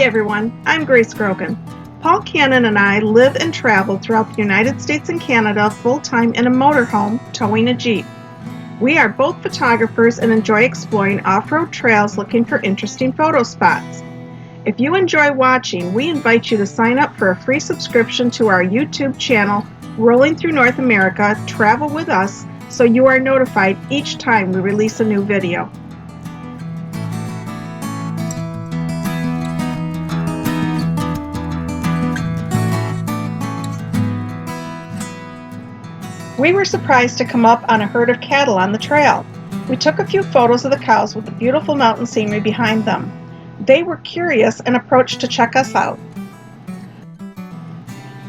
everyone, I'm Grace Grogan. Paul Cannon and I live and travel throughout the United States and Canada full-time in a motorhome towing a Jeep. We are both photographers and enjoy exploring off-road trails looking for interesting photo spots. If you enjoy watching, we invite you to sign up for a free subscription to our YouTube channel, Rolling Through North America, Travel With Us, so you are notified each time we release a new video. We were surprised to come up on a herd of cattle on the trail. We took a few photos of the cows with the beautiful mountain scenery behind them. They were curious and approached to check us out.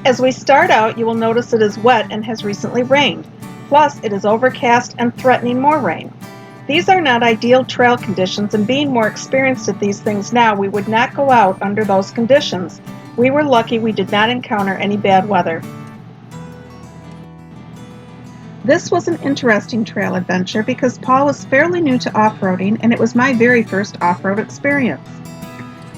As we start out, you will notice it is wet and has recently rained. Plus, it is overcast and threatening more rain. These are not ideal trail conditions, and being more experienced at these things now, we would not go out under those conditions. We were lucky we did not encounter any bad weather. This was an interesting trail adventure because Paul was fairly new to off-roading and it was my very first off-road experience.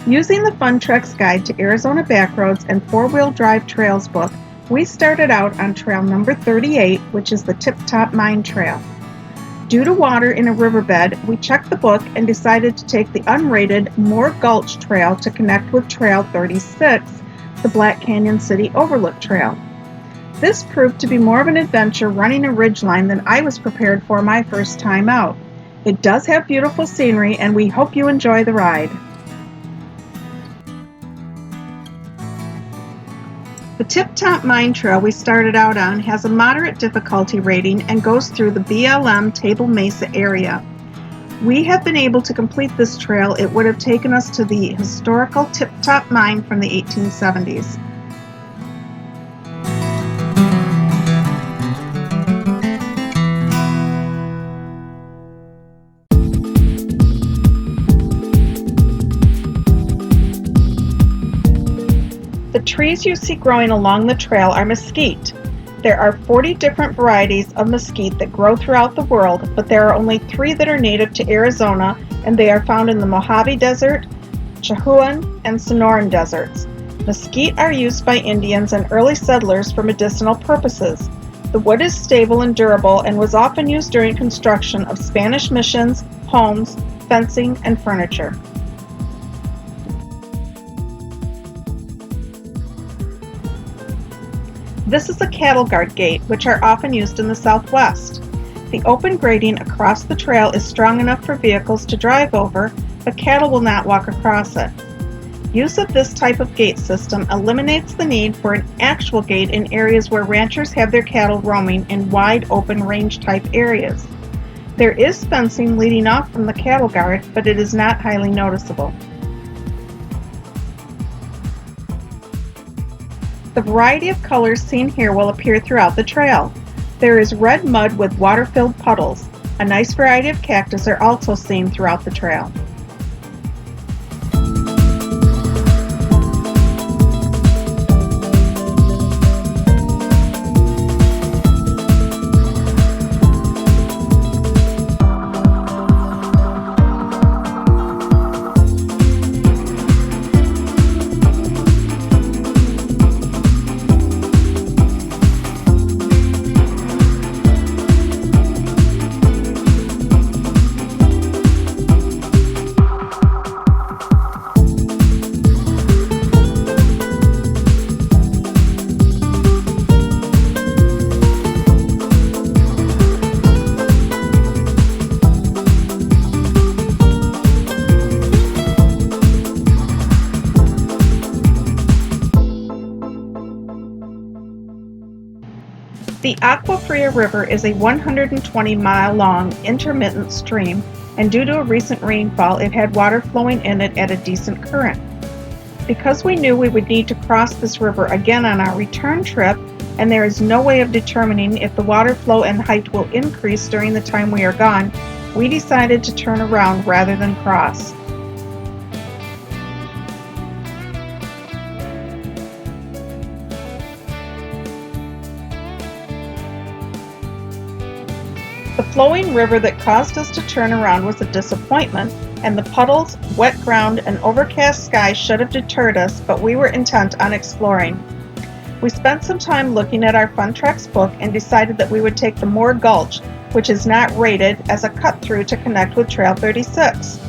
Using the Fun Treks Guide to Arizona Backroads and Four-Wheel Drive Trails book, we started out on trail number 38, which is the Tip Top Mine Trail. Due to water in a riverbed, we checked the book and decided to take the unrated Moore Gulch Trail to connect with Trail 36, the Black Canyon City Overlook Trail. This proved to be more of an adventure running a ridgeline than I was prepared for my first time out. It does have beautiful scenery and we hope you enjoy the ride. The Tip Top Mine Trail we started out on has a moderate difficulty rating and goes through the BLM Table Mesa area. We have been able to complete this trail. It would have taken us to the historical Tip Top Mine from the 1870s. The trees you see growing along the trail are mesquite. There are 40 different varieties of mesquite that grow throughout the world, but there are only 3 that are native to Arizona, and they are found in the Mojave Desert, Chihuahuan, and Sonoran deserts. Mesquite are used by Indians and early settlers for medicinal purposes. The wood is stable and durable and was often used during construction of Spanish missions, homes, fencing, and furniture. This is a cattle guard gate, which are often used in the Southwest. The open grading across the trail is strong enough for vehicles to drive over, but cattle will not walk across it. Use of this type of gate system eliminates the need for an actual gate in areas where ranchers have their cattle roaming in wide open range type areas. There is fencing leading off from the cattle guard, but it is not highly noticeable. The variety of colors seen here will appear throughout the trail. There is red mud with water-filled puddles. A nice variety of cactus are also seen throughout the trail. The Agua Fria River is a 120-mile-long intermittent stream, and due to a recent rainfall, it had water flowing in it at a decent current. Because we knew we would need to cross this river again on our return trip, and there is no way of determining if the water flow and height will increase during the time we are gone, we decided to turn around rather than cross. The flowing river that caused us to turn around was a disappointment, and the puddles, wet ground, and overcast sky should have deterred us, but we were intent on exploring. We spent some time looking at our Fun Treks book and decided that we would take the Moore Gulch, which is not rated, as a cut-through to connect with Trail 36.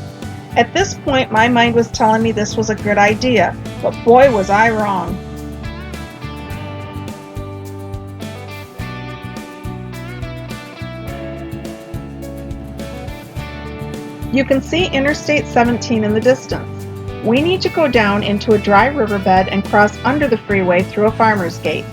At this point, my mind was telling me this was a good idea, but boy was I wrong. You can see Interstate 17 in the distance. We need to go down into a dry riverbed and cross under the freeway through a farmer's gate.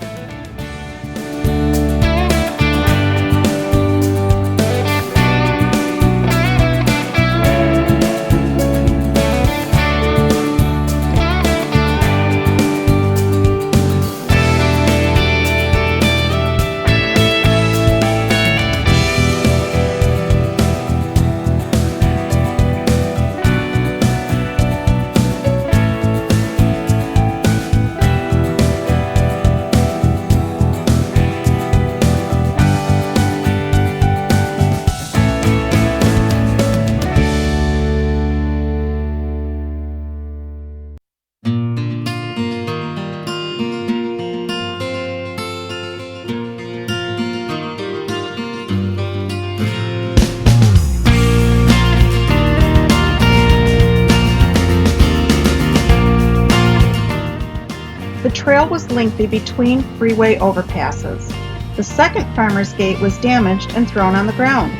The trail was lengthy between freeway overpasses. The second farmer's gate was damaged and thrown on the ground.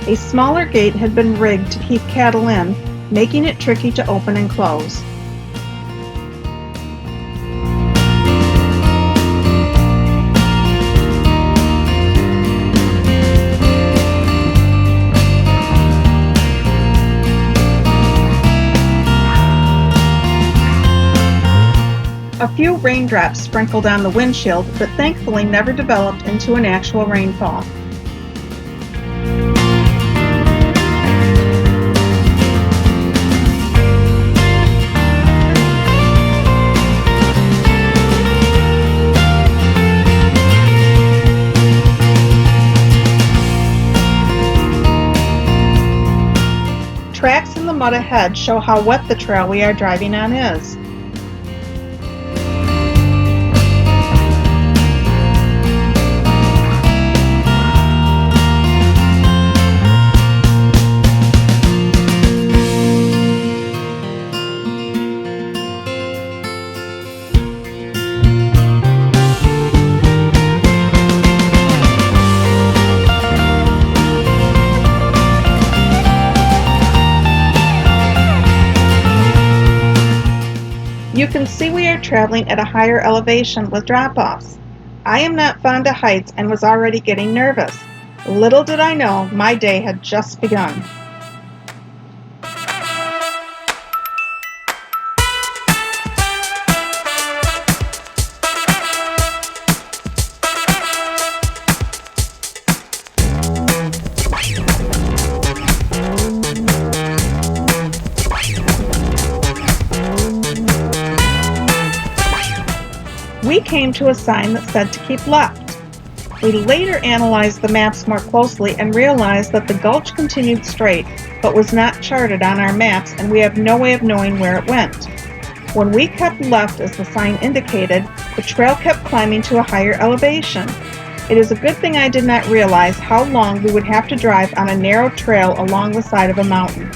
A smaller gate had been rigged to keep cattle in, making it tricky to open and close. A few raindrops sprinkled on the windshield, but thankfully never developed into an actual rainfall. Tracks in the mud ahead show how wet the trail we are driving on is. You can see we are traveling at a higher elevation with drop-offs. I am not fond of heights and was already getting nervous. Little did I know, my day had just begun. We came to a sign that said to keep left. We later analyzed the maps more closely and realized that the gulch continued straight, but was not charted on our maps, and we have no way of knowing where it went. When we kept left as the sign indicated, the trail kept climbing to a higher elevation. It is a good thing I did not realize how long we would have to drive on a narrow trail along the side of a mountain.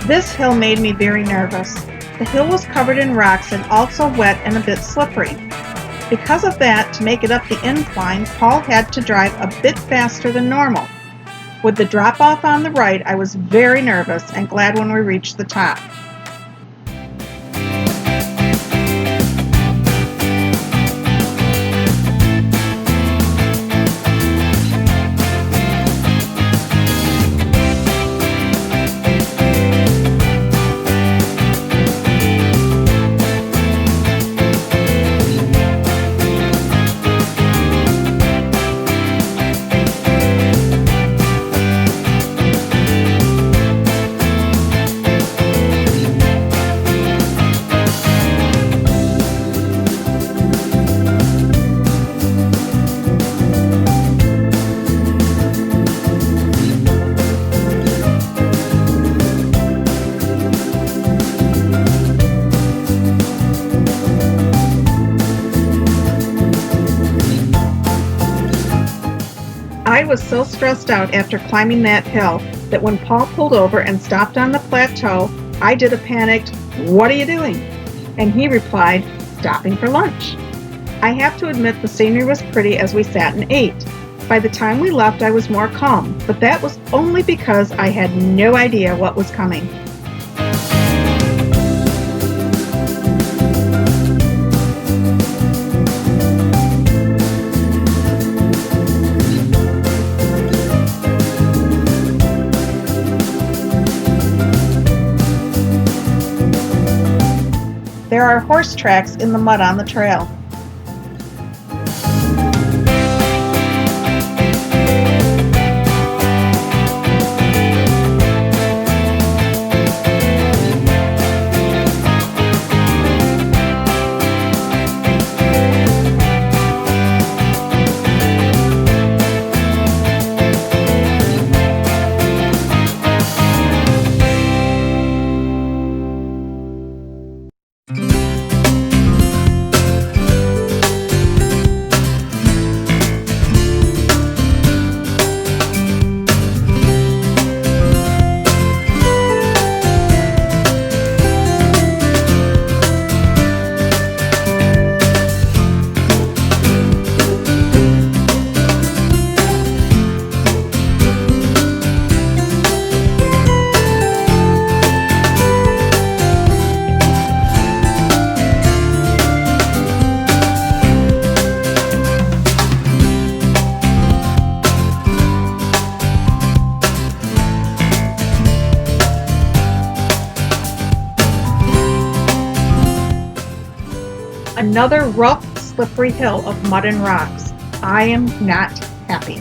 This hill made me very nervous. The hill was covered in rocks and also wet and a bit slippery. Because of that, to make it up the incline, Paul had to drive a bit faster than normal. With the drop-off on the right, I was very nervous and glad when we reached the top. I was so stressed out after climbing that hill that when Paul pulled over and stopped on the plateau, I did a panicked, "What are you doing?" And he replied, "Stopping for lunch." I have to admit the scenery was pretty as we sat and ate. By the time we left, I was more calm, but that was only because I had no idea what was coming. There are horse tracks in the mud on the trail. Another rough, slippery hill of mud and rocks. I am not happy.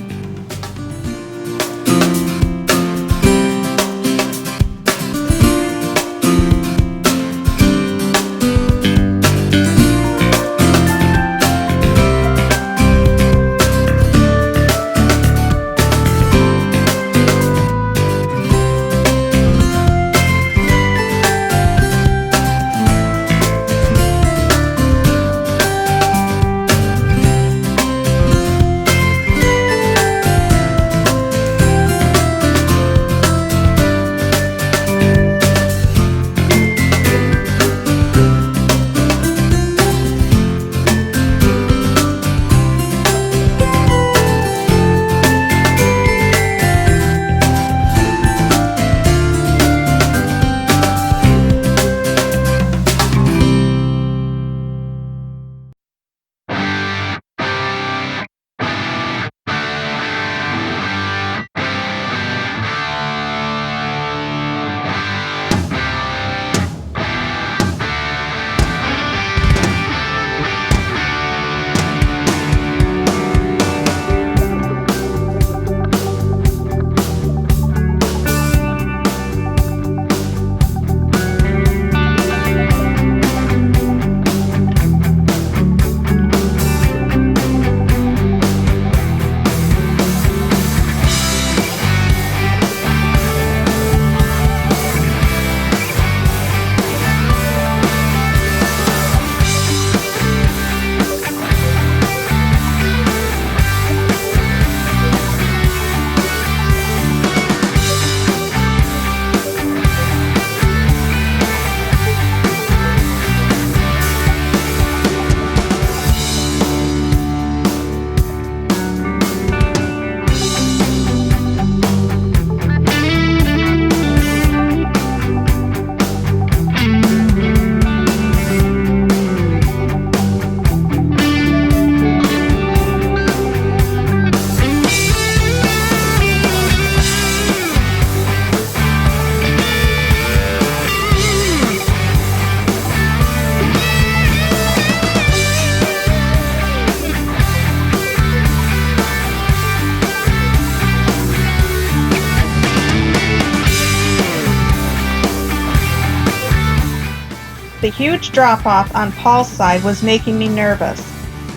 The huge drop-off on Paul's side was making me nervous.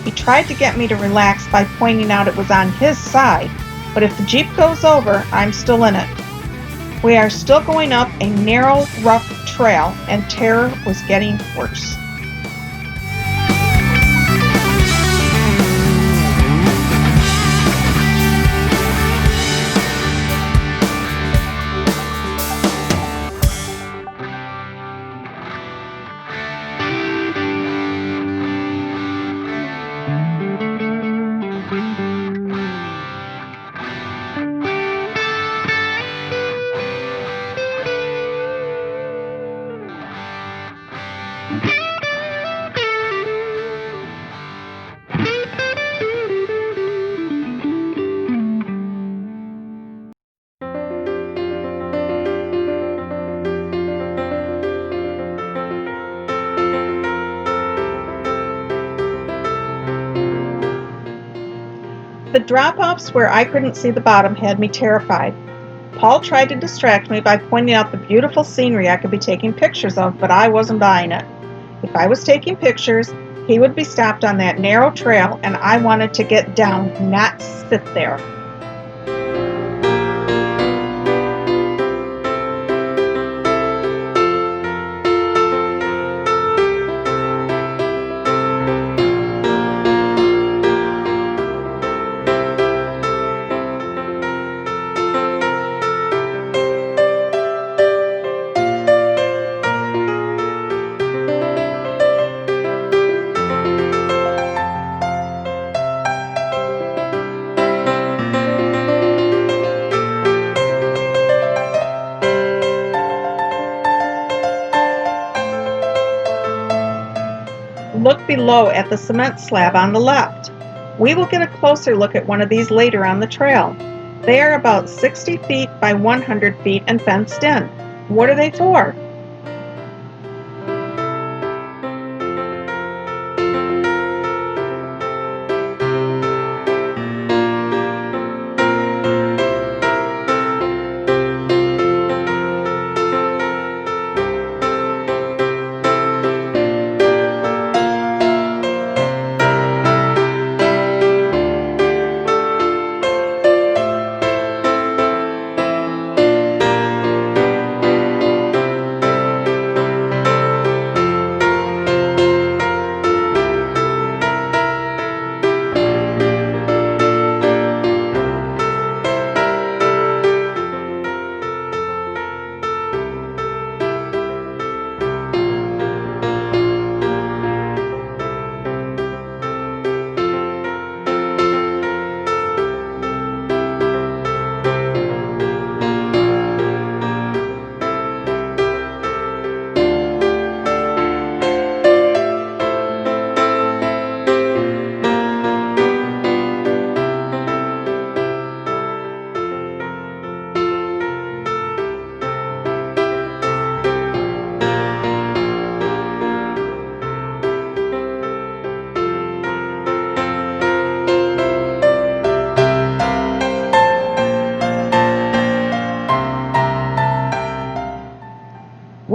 He tried to get me to relax by pointing out it was on his side, but if the Jeep goes over, I'm still in it. We are still going up a narrow, rough trail, and terror was getting worse. The drop-offs where I couldn't see the bottom had me terrified. Paul tried to distract me by pointing out the beautiful scenery I could be taking pictures of, but I wasn't buying it. If I was taking pictures, he would be stopped on that narrow trail, and I wanted to get down, not sit there. Look below at the cement slab on the left. We will get a closer look at one of these later on the trail. They are about 60 feet by 100 feet and fenced in. What are they for?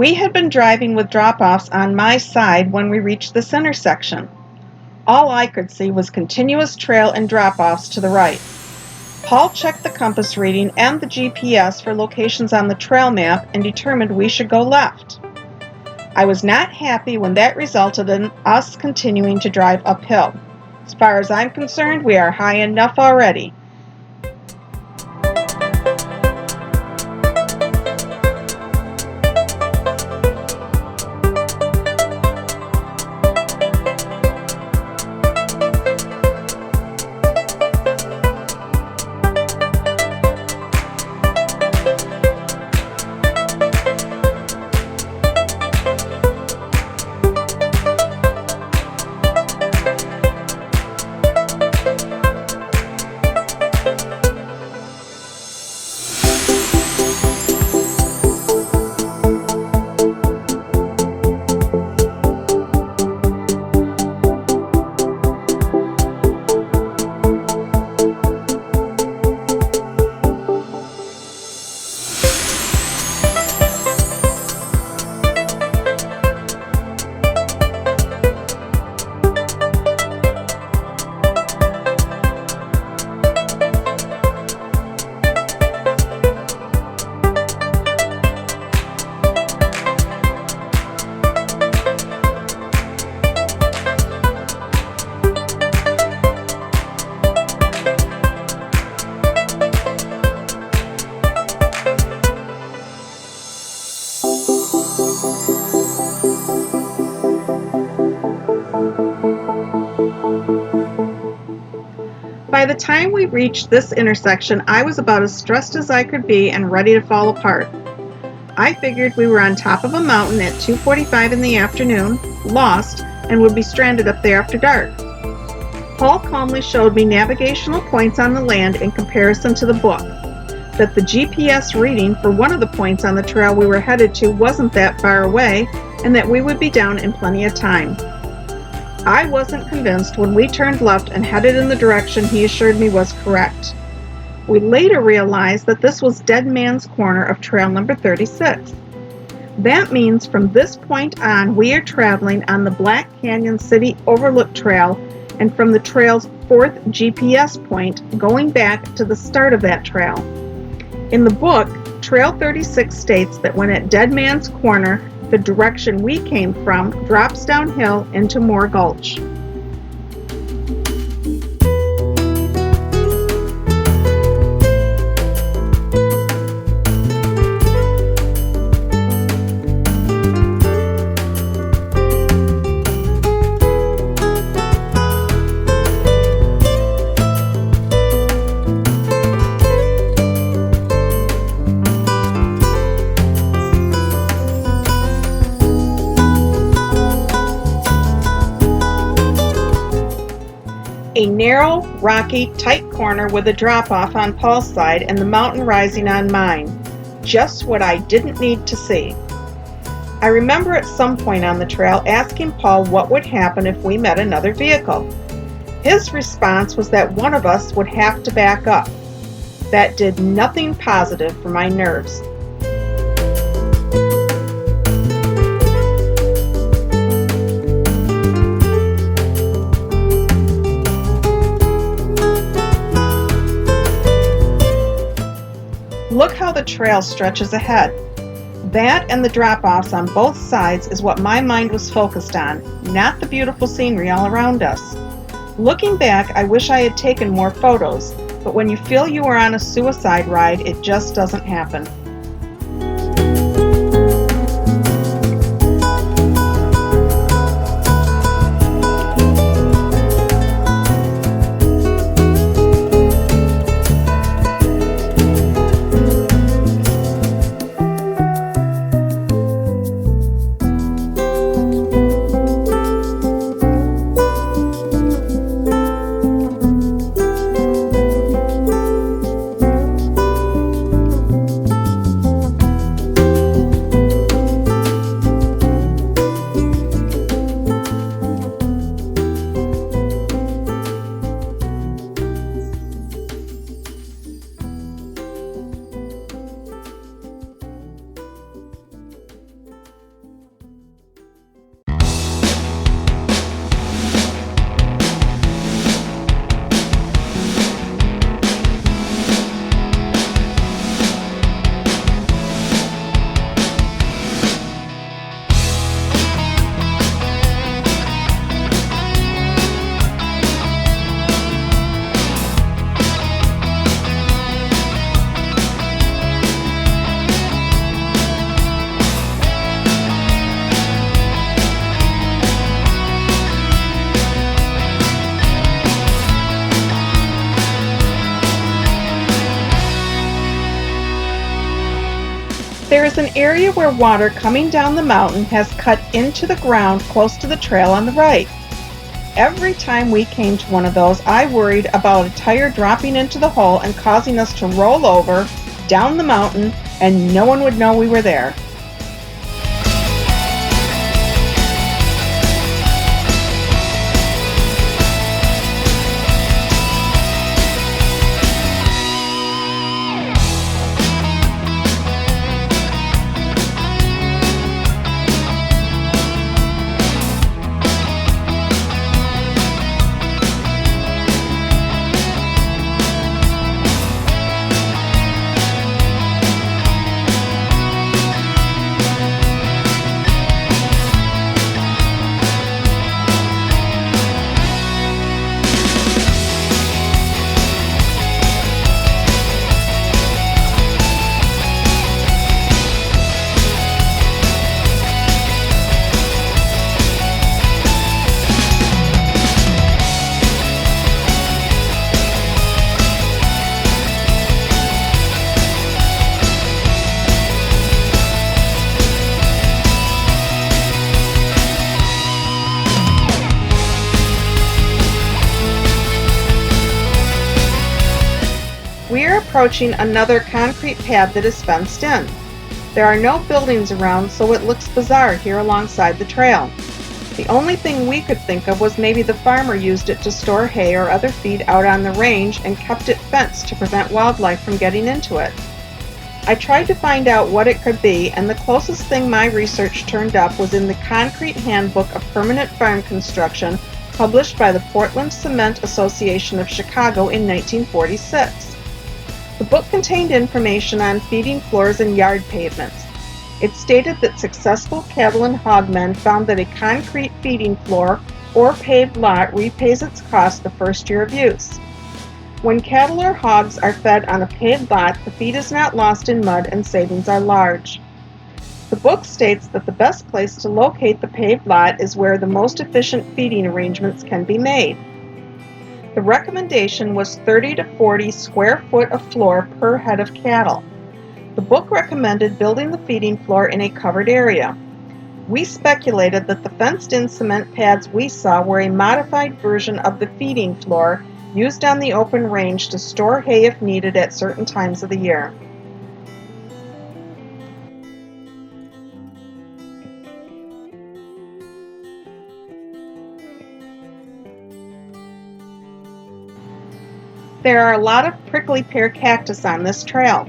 We had been driving with drop-offs on my side when we reached this intersection. All I could see was continuous trail and drop-offs to the right. Paul checked the compass reading and the GPS for locations on the trail map and determined we should go left. I was not happy when that resulted in us continuing to drive uphill. As far as I'm concerned, we are high enough already. By the time we reached this intersection, I was about as stressed as I could be and ready to fall apart. I figured we were on top of a mountain at 2:45 in the afternoon, lost, and would be stranded up there after dark. Paul calmly showed me navigational points on the land in comparison to the book, that the GPS reading for one of the points on the trail we were headed to wasn't that far away, and that we would be down in plenty of time. I wasn't convinced when we turned left and headed in the direction he assured me was correct. We later realized that this was Dead Man's Corner of trail number 36. That means from this point on we are traveling on the Black Canyon City Overlook Trail, and from the trail's fourth GPS point going back to the start of that trail. In the book, Trail 36 states that when at Dead Man's Corner, the direction we came from drops downhill into Moore Gulch. A narrow, rocky, tight corner with a drop-off on Paul's side and the mountain rising on mine. Just what I didn't need to see. I remember at some point on the trail asking Paul what would happen if we met another vehicle. His response was that one of us would have to back up. That did nothing positive for my nerves. Look how the trail stretches ahead. That and the drop-offs on both sides is what my mind was focused on, not the beautiful scenery all around us. Looking back, I wish I had taken more photos, but when you feel you are on a suicide ride, it just doesn't happen. There is an area where water coming down the mountain has cut into the ground close to the trail on the right. Every time we came to one of those, I worried about a tire dropping into the hole and causing us to roll over down the mountain, and no one would know we were there. approaching another concrete pad that is fenced in. There are no buildings around, so it looks bizarre here alongside the trail. The only thing we could think of was maybe the farmer used it to store hay or other feed out on the range and kept it fenced to prevent wildlife from getting into it. I tried to find out what it could be, and the closest thing my research turned up was in the Concrete Handbook of Permanent Farm Construction, published by the Portland Cement Association of Chicago in 1946. The book contained information on feeding floors and yard pavements. It stated that successful cattle and hog men found that a concrete feeding floor or paved lot repays its cost the first year of use. When cattle or hogs are fed on a paved lot, the feed is not lost in mud and savings are large. The book states that the best place to locate the paved lot is where the most efficient feeding arrangements can be made. The recommendation was 30 to 40 square foot of floor per head of cattle. The book recommended building the feeding floor in a covered area. We speculated that the fenced-in cement pads we saw were a modified version of the feeding floor used on the open range to store hay if needed at certain times of the year. There are a lot of prickly pear cactus on this trail.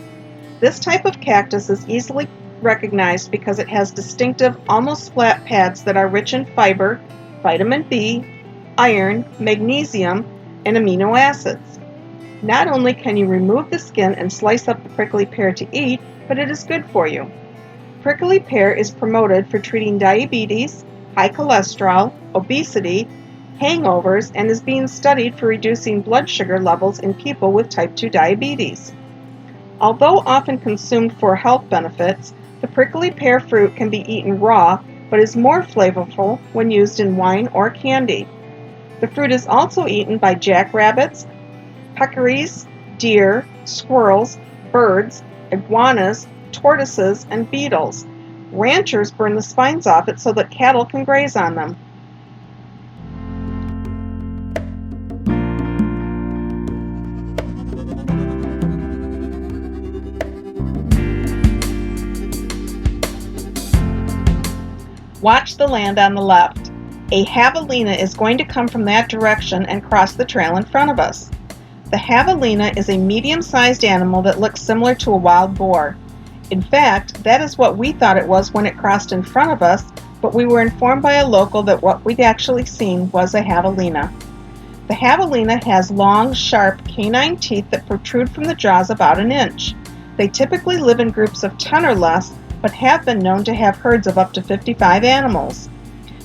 This type of cactus is easily recognized because it has distinctive, almost flat pads that are rich in fiber, vitamin B, iron, magnesium, and amino acids. Not only can you remove the skin and slice up the prickly pear to eat, but it is good for you. Prickly pear is promoted for treating diabetes, high cholesterol, obesity, hangovers, and is being studied for reducing blood sugar levels in people with type 2 diabetes. Although often consumed for health benefits, the prickly pear fruit can be eaten raw, but is more flavorful when used in wine or candy. The fruit is also eaten by jackrabbits, peccaries, deer, squirrels, birds, iguanas, tortoises, and beetles. Ranchers burn the spines off it so that cattle can graze on them. Watch the land on the left. A javelina is going to come from that direction and cross the trail in front of us. The javelina is a medium-sized animal that looks similar to a wild boar. In fact, that is what we thought it was when it crossed in front of us, but we were informed by a local that what we'd actually seen was a javelina. The javelina has long, sharp canine teeth that protrude from the jaws about an inch. They typically live in groups of 10 or less, but have been known to have herds of up to 55 animals.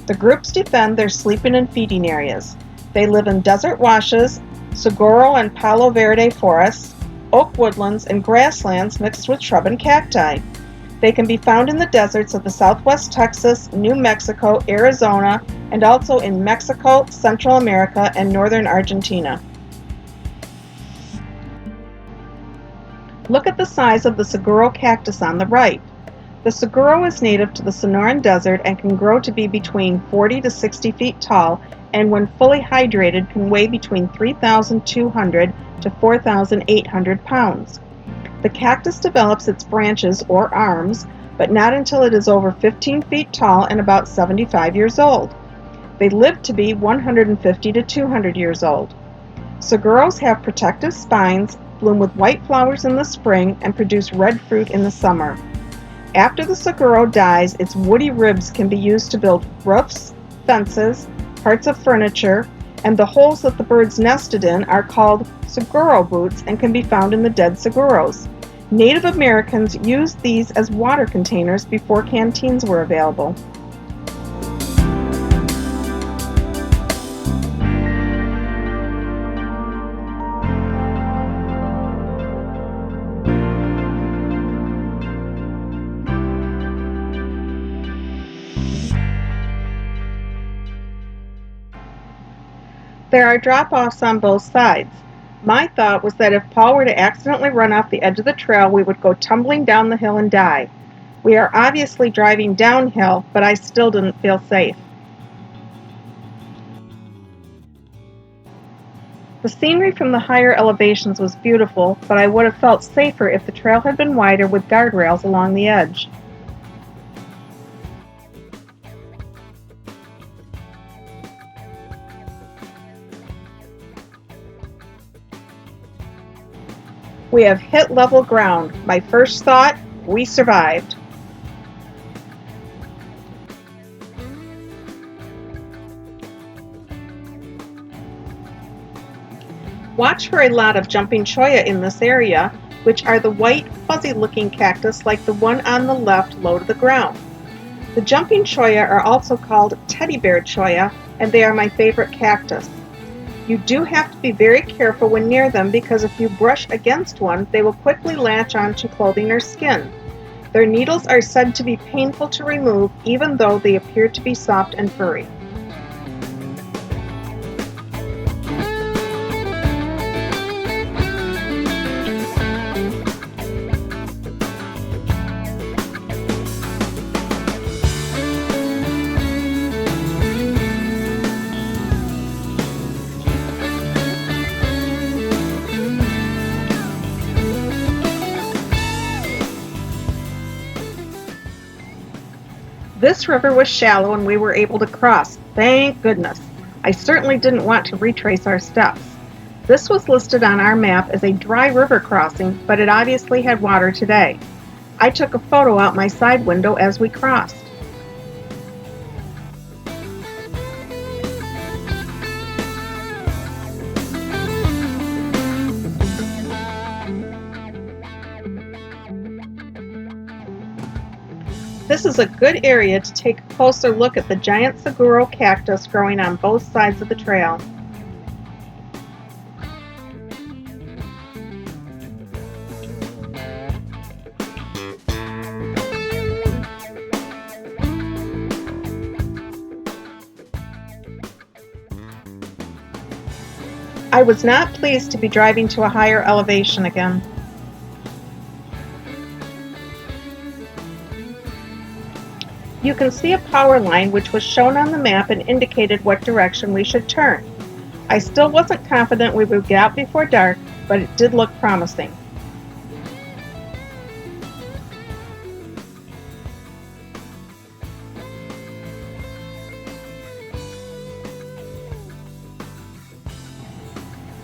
The groups defend their sleeping and feeding areas. They live in desert washes, saguaro and palo verde forests, oak woodlands, and grasslands mixed with shrub and cacti. They can be found in the deserts of the southwest Texas, New Mexico, Arizona, and also in Mexico, Central America, and northern Argentina. Look at the size of the saguaro cactus on the right. The saguaro is native to the Sonoran Desert and can grow to be between 40 to 60 feet tall, and when fully hydrated can weigh between 3,200 to 4,800 pounds. The cactus develops its branches or arms, but not until it is over 15 feet tall and about 75 years old. They live to be 150 to 200 years old. Saguaros have protective spines, bloom with white flowers in the spring, and produce red fruit in the summer. After the saguaro dies, its woody ribs can be used to build roofs, fences, parts of furniture, and the holes that the birds nested in are called saguaro boots and can be found in the dead saguaros. Native Americans used these as water containers before canteens were available. There are drop-offs on both sides. My thought was that if Paul were to accidentally run off the edge of the trail, we would go tumbling down the hill and die. We are obviously driving downhill, but I still didn't feel safe. The scenery from the higher elevations was beautiful, but I would have felt safer if the trail had been wider with guardrails along the edge. We have hit level ground. My first thought, we survived. Watch for a lot of jumping cholla in this area, which are the white, fuzzy-looking cactus like the one on the left low to the ground. The jumping cholla are also called teddy bear cholla, and they are my favorite cactus. You do have to be very careful when near them because if you brush against one, they will quickly latch onto clothing or skin. Their needles are said to be painful to remove, even though they appear to be soft and furry. This river was shallow and we were able to cross. Thank goodness. I certainly didn't want to retrace our steps. This was listed on our map as a dry river crossing, but it obviously had water today. I took a photo out my side window as we crossed. This is a good area to take a closer look at the giant saguaro cactus growing on both sides of the trail. I was not pleased to be driving to a higher elevation again. You can see a power line which was shown on the map and indicated what direction we should turn. I still wasn't confident we would get out before dark, but it did look promising.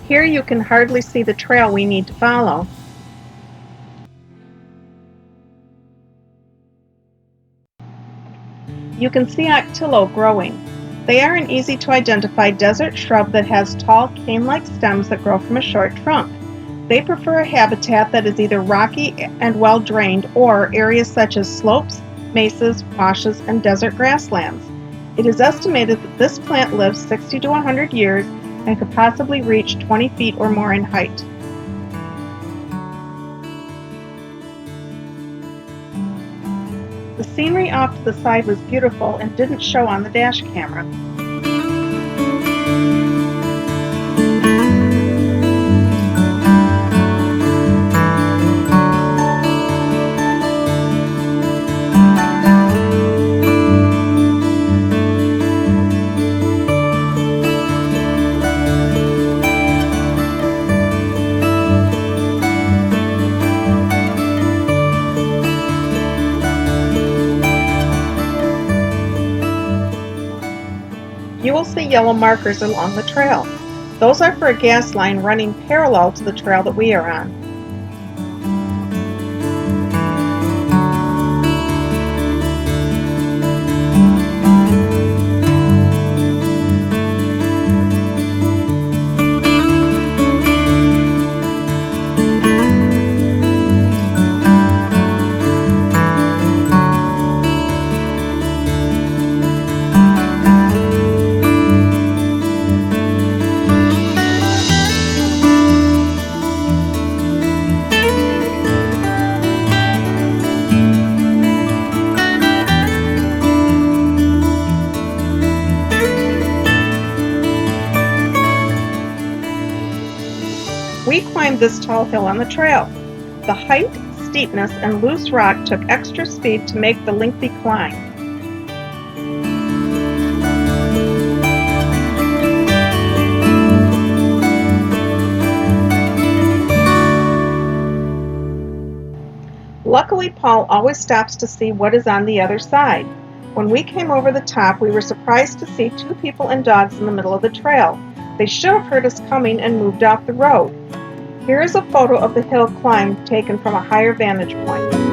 Here you can hardly see the trail we need to follow. You can see octillo growing. They are an easy to identify desert shrub that has tall cane-like stems that grow from a short trunk. They prefer a habitat that is either rocky and well drained or areas such as slopes, mesas, washes, and desert grasslands. It is estimated that this plant lives 60 to 100 years and could possibly reach 20 feet or more in height. The scenery off to the side was beautiful and didn't show on the dash camera. You will see yellow markers along the trail. Those are for a gas line running parallel to the trail that we are on. We climbed this tall hill on the trail. The height, steepness, and loose rock took extra speed to make the lengthy climb. Luckily, Paul always stops to see what is on the other side. When we came over the top, we were surprised to see 2 people and dogs in the middle of the trail. They should have heard us coming and moved off the road. Here is a photo of the hill climb taken from a higher vantage point.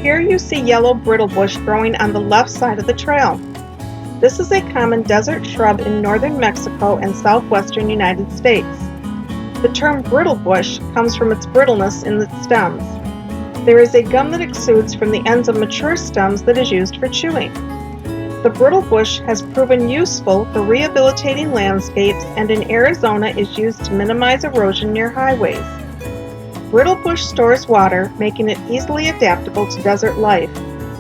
Here you see yellow brittlebush growing on the left side of the trail. This is a common desert shrub in northern Mexico and southwestern United States. The term brittlebush comes from its brittleness in its stems. There is a gum that exudes from the ends of mature stems that is used for chewing. The brittlebush has proven useful for rehabilitating landscapes and in Arizona is used to minimize erosion near highways. Brittlebush stores water, making it easily adaptable to desert life.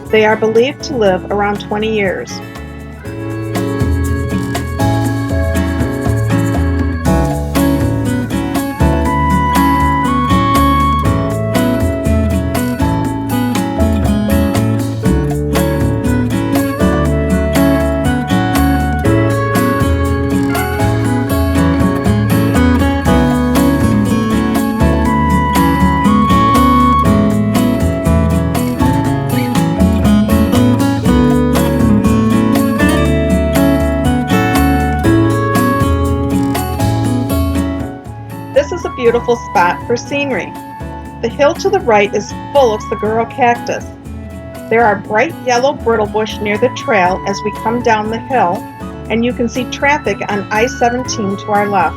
They are believed to live around 20 years. This is a beautiful spot for scenery. The hill to the right is full of saguaro cactus. There are bright yellow brittlebush near the trail as we come down the hill, and you can see traffic on I-17 to our left.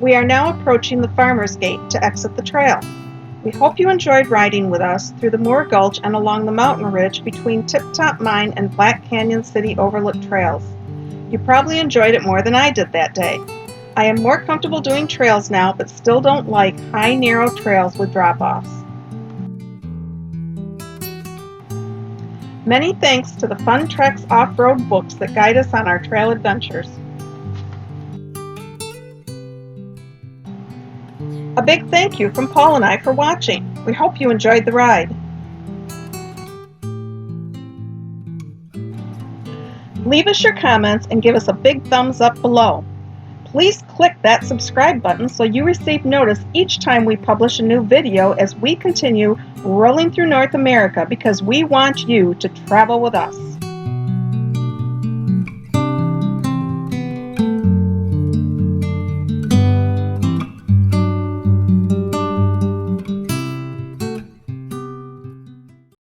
We are now approaching the Farmer's Gate to exit the trail. We hope you enjoyed riding with us through the Moore Gulch and along the mountain ridge between Tip Top Mine and Black Canyon City Overlook trails. You probably enjoyed it more than I did that day. I am more comfortable doing trails now, but still don't like high, narrow trails with drop-offs. Many thanks to the Fun Treks off-road books that guide us on our trail adventures. A big thank you from Paul and I for watching. We hope you enjoyed the ride. Leave us your comments and give us a big thumbs up below. Please click that subscribe button so you receive notice each time we publish a new video as we continue rolling through North America because we want you to travel with us.